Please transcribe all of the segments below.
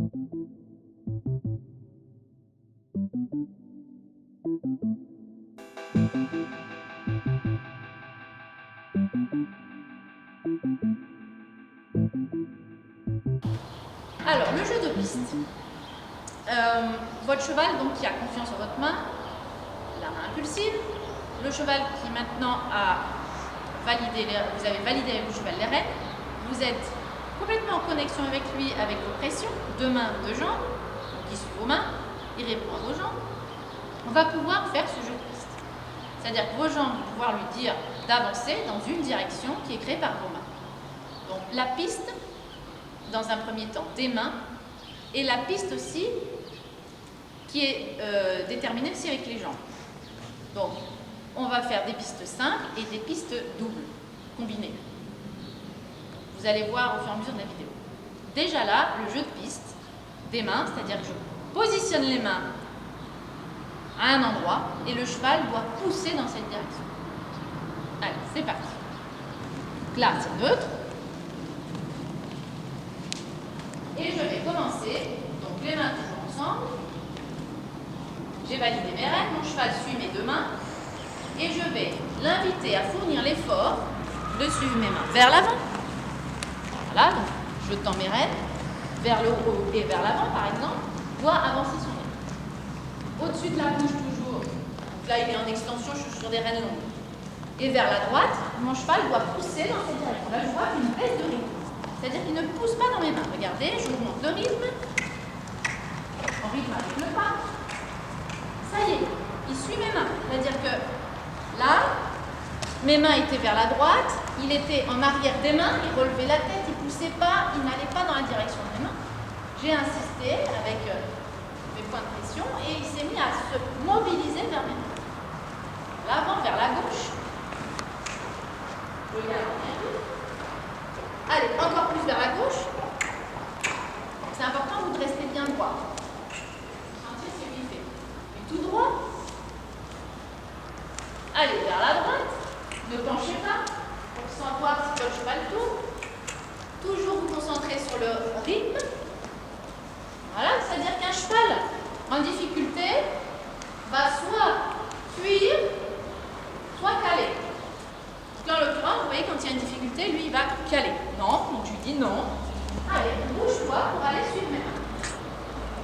Alors, le jeu de piste. Votre cheval, donc, qui a confiance en votre main, la main impulsive. Le cheval qui maintenant a validé, vous avez validé avec le cheval les règles. Vous êtes complètement en connexion avec lui, avec vos pressions, deux mains, deux jambes. Donc, il suit vos mains, il répond à vos jambes. On va pouvoir faire ce jeu de piste. C'est-à-dire que vos jambes vont pouvoir lui dire d'avancer dans une direction qui est créée par vos mains. Donc, la piste, dans un premier temps, des mains, et la piste aussi qui est déterminée aussi avec les jambes. Donc, on va faire des pistes simples et des pistes doubles, combinées. Vous allez voir au fur et à mesure de la vidéo. Déjà là, le jeu de piste, des mains, c'est-à-dire que je positionne les mains à un endroit et le cheval doit pousser dans cette direction. Allez, c'est parti. Donc là, c'est neutre. Et je vais commencer, donc les mains toujours ensemble. J'ai validé mes règles, mon cheval suit mes deux mains. Et je vais l'inviter à fournir l'effort de suivre mes mains vers l'avant. Voilà, donc je tends mes rênes vers le haut et vers l'avant, par exemple, doit avancer son rêne. Au-dessus de la bouche, toujours. Donc là, il est en extension, je suis sur des rênes longues. Et vers la droite, mon cheval doit pousser dans cette direction. Là, je vois une baisse de rythme. C'est-à-dire qu'il ne pousse pas dans mes mains. Regardez, je vous montre le rythme. En rythme avec le pas. Ça y est, il suit mes mains. C'est-à-dire que là, mes mains étaient vers la droite, il était en arrière des mains, il relevait la tête, il ne poussait pas, il n'allait pas dans la direction de mes mains. J'ai insisté avec mes points de pression et il s'est mis à se mobiliser vers mes mains. L'avant vers la gauche. Allez, encore plus vers la gauche. C'est important vous de rester bien droit. Sentier, c'est lui fait. Et tout droit. Allez, vers la droite. Ne penchez pas pour savoir si le cheval tourne. Toujours vous concentrer sur le rythme. Voilà, c'est-à-dire qu'un cheval en difficulté va soit fuir, soit caler. Donc, en l'occurrence, vous voyez, quand il y a une difficulté, lui, il va caler. Non, donc je lui dis non. Allez, bouge-toi pour aller suivre mes mains.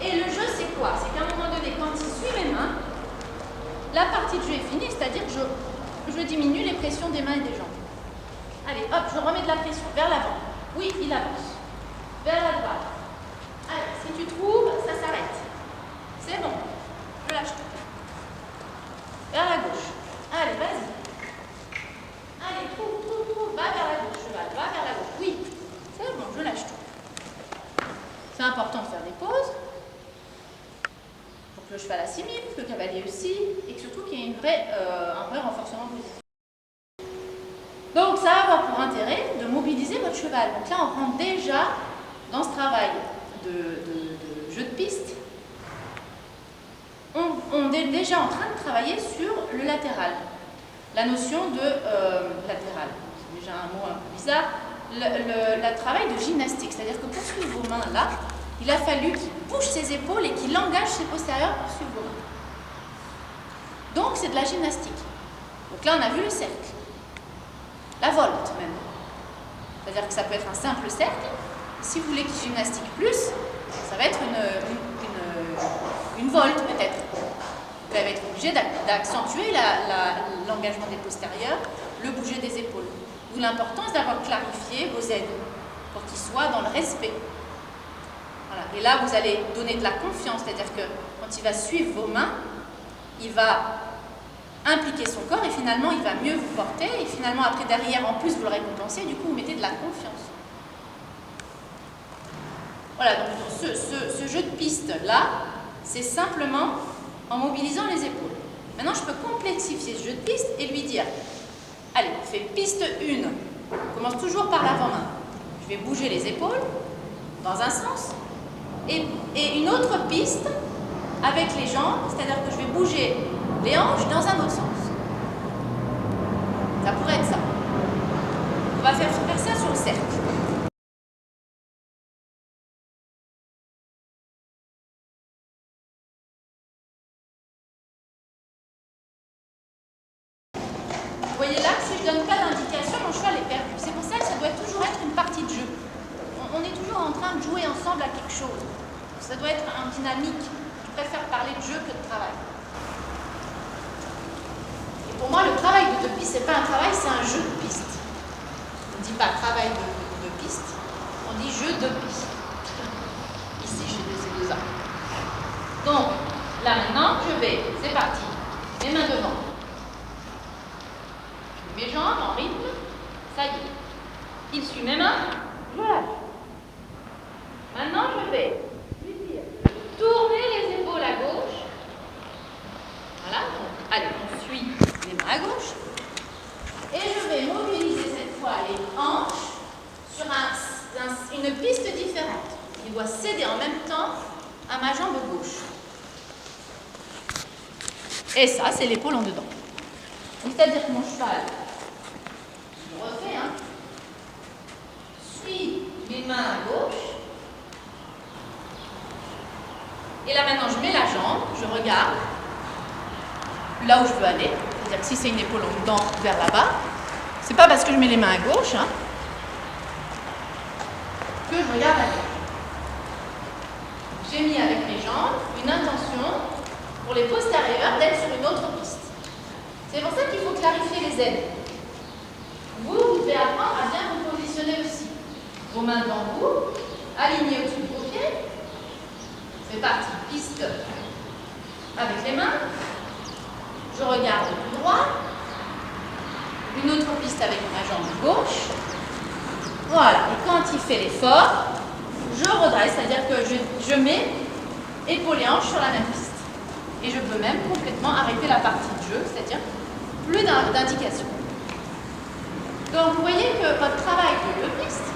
Et le jeu, c'est quoi? C'est qu'à un moment donné, quand il suit mes mains, la partie de jeu est finie, c'est-à-dire que je diminue les pressions des mains et des jambes. Allez, hop, je remets de la pression vers l'avant. Oui, il avance. Vers la droite. Allez, si tu trouves, ça s'arrête. C'est bon. Je lâche tout. Vers la gauche. Allez, vas-y. Allez, trouve. Va vers la gauche, cheval. Va vers la gauche. Oui. C'est bon, je lâche tout. C'est important de faire des pauses. Pour que le cheval assimile, que le cavalier aussi, et que surtout qu'il y ait un vrai renforcement positif. Donc ça va avoir pour intérêt de mobiliser votre cheval. Donc là, on rentre déjà dans ce travail de jeu de piste. On est déjà en train de travailler sur le latéral. La notion de latéral, c'est déjà un mot un peu bizarre. Le travail de gymnastique, c'est-à-dire que pour suivre vos mains là, il a fallu qu'il bouge ses épaules et qu'il engage ses postérieurs pour suivre vos mains. Donc c'est de la gymnastique. Donc là, on a vu le cercle. La volte même. C'est-à-dire que ça peut être un simple cercle. Si vous voulez qu'il gymnastique plus, ça va être une volte peut-être. Vous allez être obligé d'accentuer l'engagement des postérieurs, le bouger des épaules. D'où l'importance d'avoir clarifié vos aides pour qu'ils soient dans le respect. Voilà. Et là, vous allez donner de la confiance, c'est-à-dire que quand il va suivre vos mains, il va impliquer son corps et finalement il va mieux vous porter et finalement après derrière en plus vous le récompensez et du coup vous mettez de la confiance. Voilà, donc ce jeu de piste là, c'est simplement en mobilisant les épaules. Maintenant je peux complexifier ce jeu de piste et lui dire, allez, on fait piste 1, on commence toujours par l'avant-main. Je vais bouger les épaules dans un sens et une autre piste avec les jambes, c'est-à-dire que je vais bouger les hanches dans un autre sens. Ça pourrait être ça. On va faire ça sur le cercle. voyez là, si je ne donne pas d'indication, mon cheval est perdu. C'est pour ça que ça doit toujours être une partie de jeu. On est toujours en train de jouer ensemble à quelque chose. Ça doit être un dynamique. Je préfère parler de jeu que de travail. Et pour moi, le travail de deux pistes, ce n'est pas un travail, c'est un jeu de piste. On ne dit pas travail de piste, on dit jeu de piste. Ici, j'ai ces deux A. Donc, là maintenant, je vais, c'est parti, mes mains devant. Mes jambes en rythme, ça y est. Il suit mes mains, je lâche. Maintenant, je vais lui dire, tourner les épaules à gauche. Voilà, donc, allez, on suit les mains à gauche. Et je vais mobiliser cette fois les hanches sur une piste différente. Il doit céder en même temps à ma jambe gauche. Et ça, c'est l'épaule en dedans. C'est-à-dire que mon cheval, je refais, hein, suit mes mains à gauche. Et là maintenant, je mets la jambe, je regarde là où je veux aller. C'est-à-dire que si c'est une épaule en dedans, vers là-bas, c'est pas parce que je mets les mains à gauche, hein, que je regarde à gauche. J'ai mis avec mes jambes une intention pour les postérieurs d'être sur une autre piste. C'est pour ça qu'il faut clarifier les aides. Vous devez apprendre à bien vous positionner aussi. Vos mains devant vous, alignées au-dessus de vos pieds. C'est parti, piste avec les mains. Je regarde tout droit. Une autre piste avec ma jambe gauche. Voilà, et quand il fait l'effort, je redresse, c'est-à-dire que je mets épaule et hanche sur la même piste. Et je peux même complètement arrêter la partie de jeu, c'est-à-dire plus d'indications. Donc vous voyez que votre travail de 2 pistes,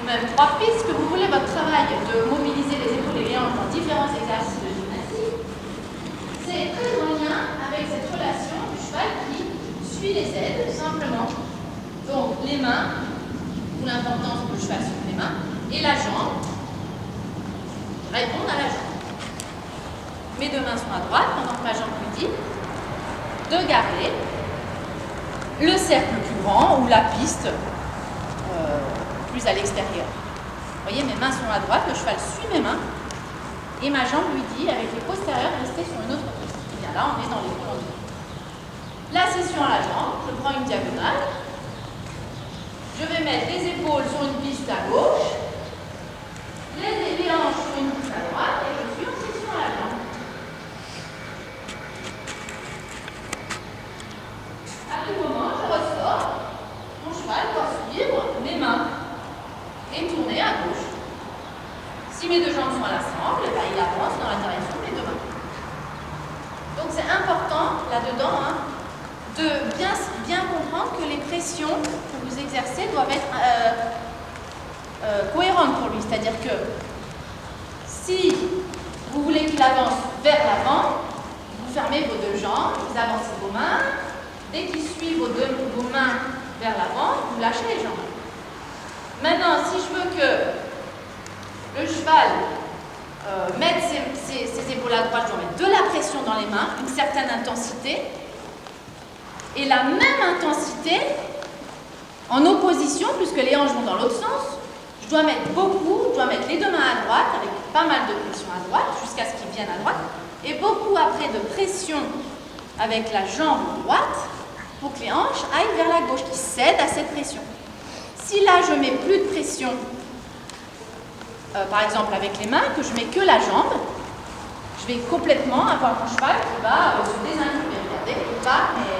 ou même 3 pistes, que vous voulez votre travail de mobiliser les épaules et les hanches dans différents exercices de gymnastique, c'est très en lien avec cette relation du cheval qui suit les aides, simplement. Donc les mains, ou l'importance que le cheval suive les mains, et la jambe, répondre à la jambe. Mes deux mains sont à droite, pendant que ma jambe lui dit de garder le cercle plus grand ou la piste plus à l'extérieur. Vous voyez, mes mains sont à droite, le cheval suit mes mains, et ma jambe lui dit, avec les postérieurs, rester sur une autre piste. Et bien là, on est dans les plans. La session à la jambe, je prends une diagonale, je vais mettre les épaules sur une piste à gauche, les hanches sur une piste à droite, et je suis en session à la jambe. À tout moment, je ressors, mon cheval doit suivre mes mains et tourner à gauche. Si mes deux jambes sont à l'ensemble, il avance dans la direction de mes deux mains. Donc c'est important là-dedans, hein, de bien comprendre que les pressions que vous exercez doivent être cohérentes pour lui. C'est-à-dire que si vous voulez qu'il avance vers l'avant, vous fermez vos deux jambes, vous avancez vos mains. Dès qu'il suit vos mains vers l'avant, vous lâchez les jambes. Maintenant, si je veux que le cheval mette ses épaules à droite, je dois mettre de la pression dans les mains, une certaine intensité. Et la même intensité, en opposition, puisque les hanches vont dans l'autre sens, je dois mettre les deux mains à droite, avec pas mal de pression à droite, jusqu'à ce qu'ils viennent à droite, et beaucoup après de pression avec la jambe droite, pour que les hanches aillent vers la gauche, qui cèdent à cette pression. Si là, je mets plus de pression, par exemple avec les mains, que je mets que la jambe, je vais complètement avoir mon cheval qui va se désinhiber. Regardez, il va, mais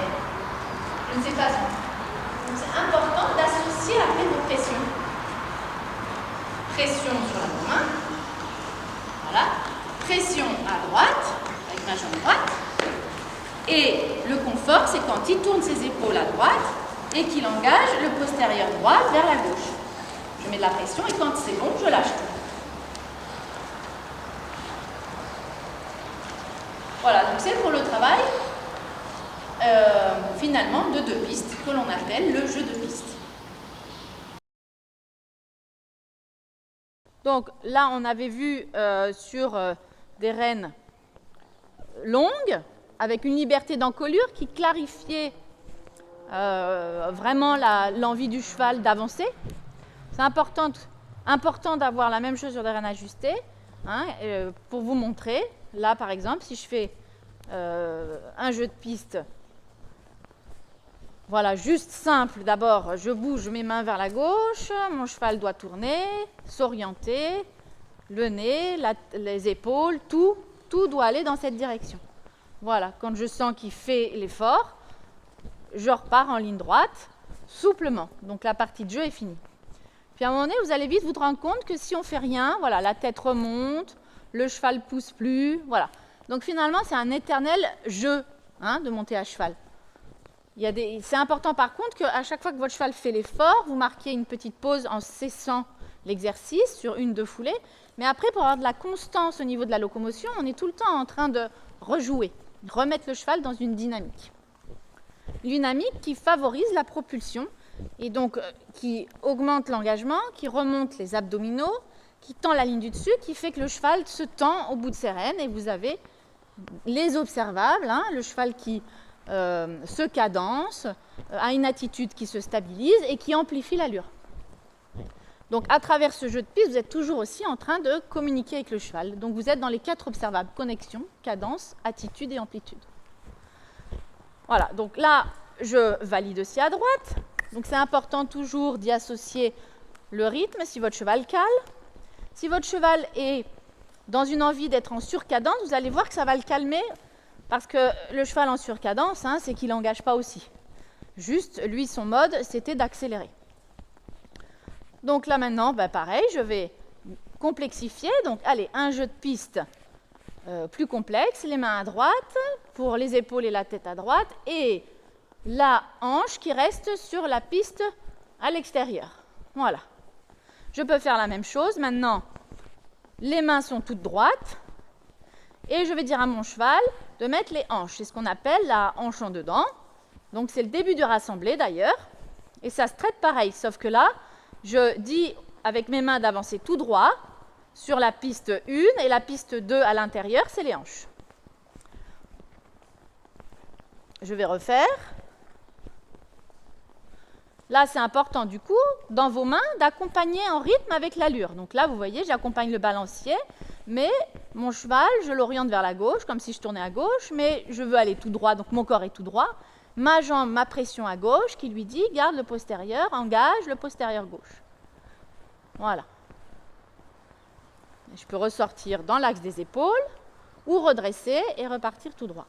je ne sais pas. Donc c'est important d'associer après vos pressions. Pression sur la main, voilà. Pression à droite, avec ma jambe droite. Et le confort, c'est quand il tourne ses épaules à droite et qu'il engage le postérieur droit vers la gauche. Je mets de la pression et quand c'est bon, je lâche tout. Voilà, donc c'est pour le travail finalement de 2 pistes que l'on appelle le jeu de piste. Donc là, on avait vu sur des rênes longues, avec une liberté d'encolure qui clarifiait vraiment l'envie du cheval d'avancer. C'est important d'avoir la même chose sur des rênes ajustées, hein, pour vous montrer. Là, par exemple, si je fais un jeu de piste, voilà, juste simple. D'abord, je bouge mes mains vers la gauche, mon cheval doit tourner, s'orienter, le nez, les épaules, tout doit aller dans cette direction. Voilà, quand je sens qu'il fait l'effort, je repars en ligne droite, souplement. Donc la partie de jeu est finie. Puis à un moment donné, vous allez vite vous rendre compte que si on ne fait rien, voilà, la tête remonte, le cheval ne pousse plus, voilà. Donc finalement, c'est un éternel jeu, hein, de monter à cheval. C'est important par contre qu'à chaque fois que votre cheval fait l'effort, vous marquiez une petite pause en cessant l'exercice sur 1-2 foulées. Mais après, pour avoir de la constance au niveau de la locomotion, on est tout le temps en train de rejouer, remettre le cheval dans une dynamique. Une dynamique qui favorise la propulsion et donc qui augmente l'engagement, qui remonte les abdominaux, qui tend la ligne du dessus, qui fait que le cheval se tend au bout de ses rênes et vous avez les observables, hein, le cheval qui se cadence, a une attitude qui se stabilise et qui amplifie l'allure. Donc à travers ce jeu de piste, vous êtes toujours aussi en train de communiquer avec le cheval. Donc vous êtes dans les 4 observables, connexion, cadence, attitude et amplitude. Voilà, donc là, je valide aussi à droite. Donc c'est important toujours d'y associer le rythme si votre cheval cale. Si votre cheval est dans une envie d'être en surcadence, vous allez voir que ça va le calmer parce que le cheval en surcadence, hein, c'est qu'il n'engage pas aussi. Juste, lui, son mode, c'était d'accélérer. Donc là maintenant, pareil, je vais complexifier. Donc allez, un jeu de piste plus complexe, les mains à droite, pour les épaules et la tête à droite, et la hanche qui reste sur la piste à l'extérieur. Voilà. Je peux faire la même chose. Maintenant, les mains sont toutes droites, et je vais dire à mon cheval de mettre les hanches. C'est ce qu'on appelle la hanche en dedans. Donc c'est le début du rassemblé d'ailleurs, et ça se traite pareil, sauf que là, je dis avec mes mains d'avancer tout droit sur la piste 1 et la piste 2 à l'intérieur, c'est les hanches. Je vais refaire. Là, c'est important du coup, dans vos mains, d'accompagner en rythme avec l'allure. Donc là, vous voyez, j'accompagne le balancier, mais mon cheval, je l'oriente vers la gauche, comme si je tournais à gauche, mais je veux aller tout droit, donc mon corps est tout droit. Ma jambe, ma pression à gauche qui lui dit garde le postérieur, engage le postérieur gauche. Voilà. Je peux ressortir dans l'axe des épaules ou redresser et repartir tout droit.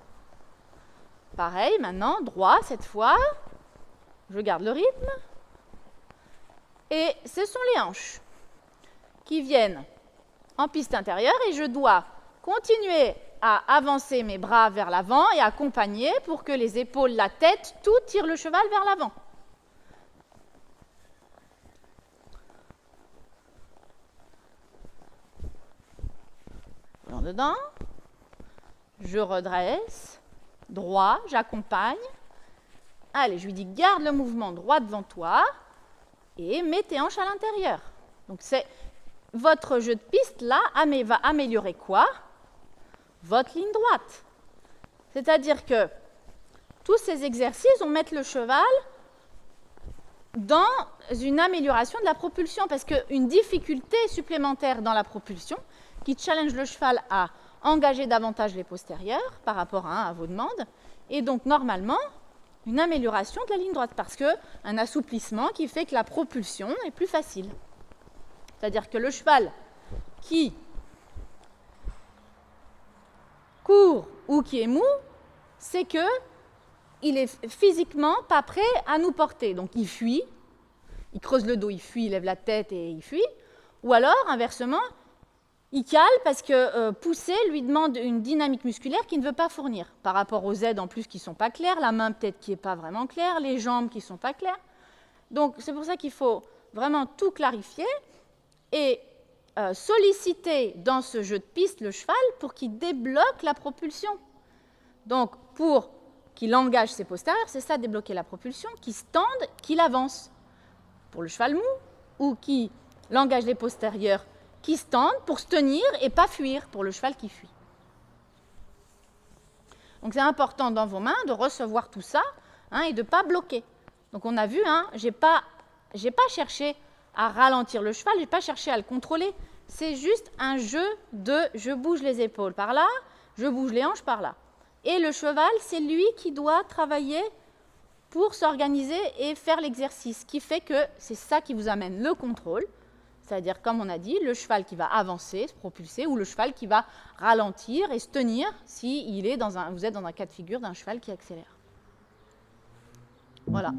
Pareil, maintenant, droit cette fois. Je garde le rythme. Et ce sont les hanches qui viennent en piste intérieure et je dois continuer à avancer mes bras vers l'avant et accompagner pour que les épaules, la tête, tout tire le cheval vers l'avant. En dedans, je redresse, droit, j'accompagne. Allez, je lui dis garde le mouvement droit devant toi et mets tes hanches à l'intérieur. Donc c'est votre jeu de piste là va améliorer quoi? Votre ligne droite. C'est-à-dire que tous ces exercices vont mettre le cheval dans une amélioration de la propulsion parce qu'une difficulté supplémentaire dans la propulsion qui challenge le cheval à engager davantage les postérieurs par rapport à vos demandes et donc normalement une amélioration de la ligne droite parce qu'un assouplissement qui fait que la propulsion est plus facile. C'est-à-dire que le cheval qui court ou qui est mou, c'est qu'il est physiquement pas prêt à nous porter. Donc il fuit, il creuse le dos, il fuit, il lève la tête et il fuit. Ou alors, inversement, il cale parce que pousser lui demande une dynamique musculaire qu'il ne veut pas fournir. Par rapport aux aides en plus qui ne sont pas claires, la main peut-être qui n'est pas vraiment claire, les jambes qui ne sont pas claires. Donc c'est pour ça qu'il faut vraiment tout clarifier et solliciter dans ce jeu de piste le cheval pour qu'il débloque la propulsion. Donc pour qu'il engage ses postérieurs, c'est ça débloquer la propulsion, qu'il se tende, qu'il avance. Pour le cheval mou ou qu'il engage les postérieurs, qui se tendent pour se tenir et pas fuir pour le cheval qui fuit. Donc c'est important dans vos mains de recevoir tout ça hein, et de ne pas bloquer. Donc on a vu, hein, je n'ai pas cherché à ralentir le cheval, je n'ai pas cherché à le contrôler. C'est juste un jeu de je bouge les épaules par là, je bouge les hanches par là. Et le cheval, c'est lui qui doit travailler pour s'organiser et faire l'exercice, qui fait que c'est ça qui vous amène le contrôle, c'est-à-dire, comme on a dit, le cheval qui va avancer, se propulser, ou le cheval qui va ralentir et se tenir si vous êtes dans un cas de figure d'un cheval qui accélère. Voilà.